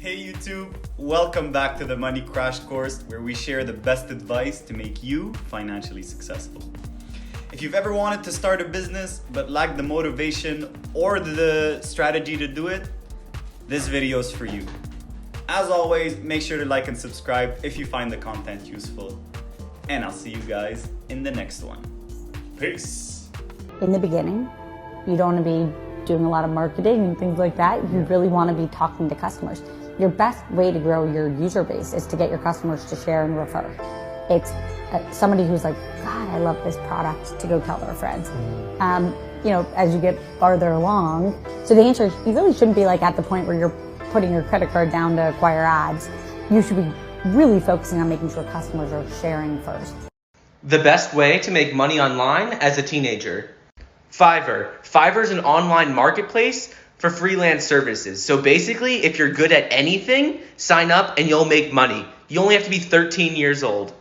Hey YouTube, welcome back to the Money Crash Course, where we share the best advice to make you financially successful. If you've ever wanted to start a business but lacked the motivation or the strategy to do it, this video is for you. As always, make sure to like and subscribe if you find the content useful. And I'll see you guys in the next one. Peace. In the beginning, you don't want to be doing a lot of marketing and things like that. You really want to be talking to customers. Your best way to grow your user base is to get your customers to share and refer. It's somebody who's like, God, I love this product, to go tell their friends. As you get farther along. So the answer is, you really shouldn't be like at the point where you're putting your credit card down to acquire ads. You should be really focusing on making sure customers are sharing first. The best way to make money online as a teenager. Fiverr. Fiverr is an online marketplace for freelance services. So basically, if you're good at anything, sign up and you'll make money. You only have to be 13 years old.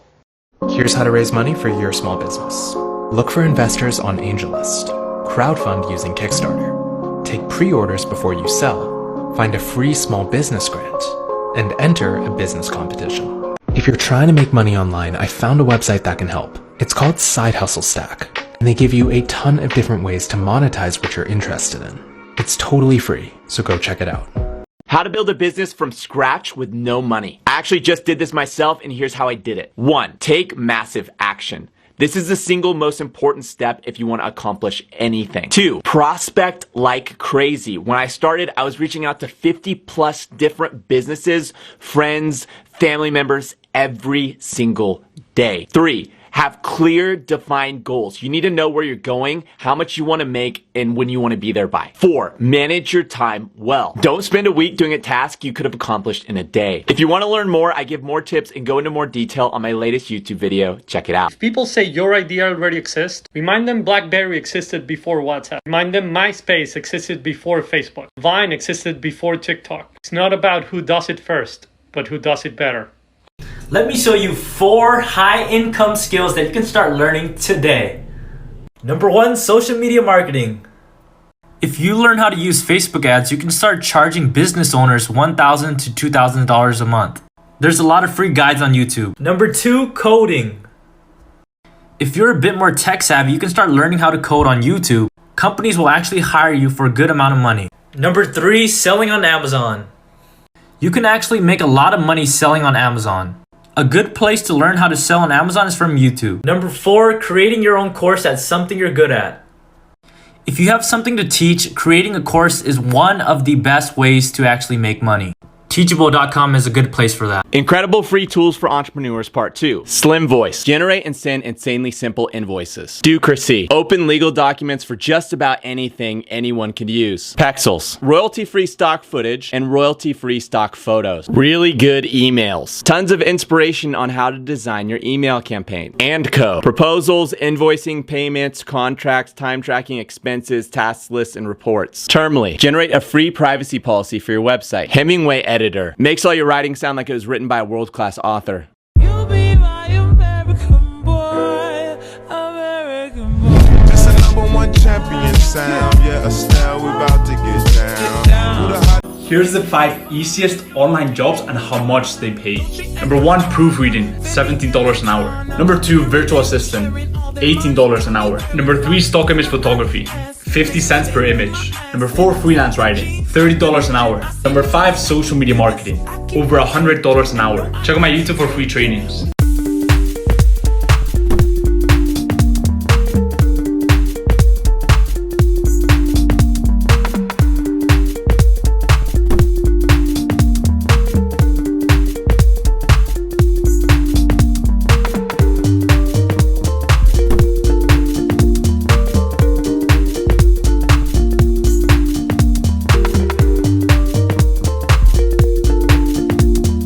Here's how to raise money for your small business. Look for investors on AngelList. Crowdfund using Kickstarter. Take pre-orders before you sell. Find a free small business grant. And enter a business competition. If you're trying to make money online, I found a website that can help. It's called Side Hustle Stack. And they give you a ton of different ways to monetize what you're interested in. It's totally free, so go check it out. How to build a business from scratch with no money. I actually just did this myself, and here's how I did it. 1, take massive action. This is the single most important step if you want to accomplish anything. 2, prospect like crazy. When I started, I was reaching out to 50 plus different businesses, friends, family members every single day. 3, have clear, defined goals. You need to know where you're going, how much you want to make, and when you want to be there by. 4, manage your time well. Don't spend a week doing a task you could have accomplished in a day. If you want to learn more, I give more tips and go into more detail on my latest YouTube video. Check it out. If people say your idea already exists, remind them BlackBerry existed before WhatsApp. Remind them MySpace existed before Facebook. Vine existed before TikTok. It's not about who does it first, but who does it better. Let me show you 4 high-income skills that you can start learning today. Number 1, social media marketing. If you learn how to use Facebook ads, you can start charging business owners $1,000 to $2,000 a month. There's a lot of free guides on YouTube. Number 2, coding. If you're a bit more tech savvy, you can start learning how to code on YouTube. Companies will actually hire you for a good amount of money. Number 3, selling on Amazon. You can actually make a lot of money selling on Amazon. A good place to learn how to sell on Amazon is from YouTube. Number 4, creating your own course at something you're good at. If you have something to teach, creating a course is one of the best ways to actually make money. Teachable.com is a good place for that. Incredible free tools for entrepreneurs part 2. Slim Voice. Generate and send insanely simple invoices. Ducracy. Open legal documents for just about anything anyone could use. Pexels. Royalty-free stock footage and royalty-free stock photos. Really good emails. Tons of inspiration on how to design your email campaign. And Co. Proposals, invoicing, payments, contracts, time tracking, expenses, task lists, and reports. Termly. Generate a free privacy policy for your website. Hemingway Editor. Makes all your writing sound like it was written by a world-class author. You'll be my American boy, American boy. It's a #1 champion sound. Yeah, Estelle, we about to get down. Here's the 5 easiest online jobs and how much they pay. Number 1, proofreading, $17 an hour. Number 2, virtual assistant, $18 an hour. Number 3, stock image photography, 50 cents per image. Number 4, freelance writing, $30 an hour. Number 5, social media marketing, over $100 an hour. Check out my YouTube for free trainings.